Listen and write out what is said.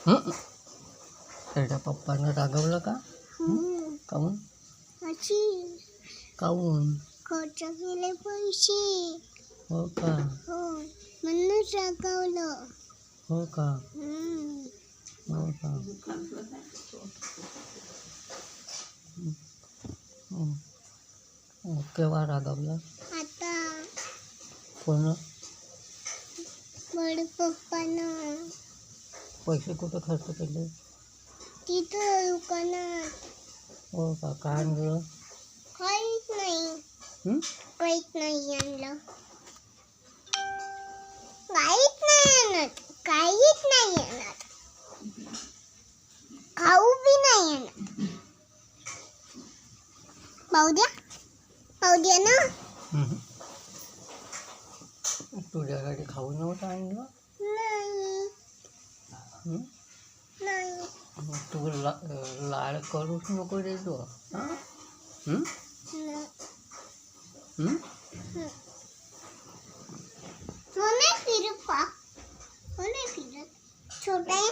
हं? त्याच्या पप्पानं रागवलं का? काहून? अशी काहून? खर्च केले पैसे. हो का? हो म्हणूनच रागवलं. हो का? हम्म. हो का? केव्हा रागवलं? आता कोण? बड पप्पानं पैसे कुठे खर्च केले? तिथं दुकानात. हो का? काय आणलं? काहीच नाही. हं? काहीच नाही आणलं. काहीच नाही आणत. काहीच नाही आणत. खाऊ बी नाही आणत. पाहू द्या ना. तुझ्यासाठी खाऊ नव्हतं आणलं? नाही. हं? नाही. तू लाड करूच नको रे तू. हां? हं? हं? हो नाही फिरत का? हो नाही फिरत. छोटा आहे.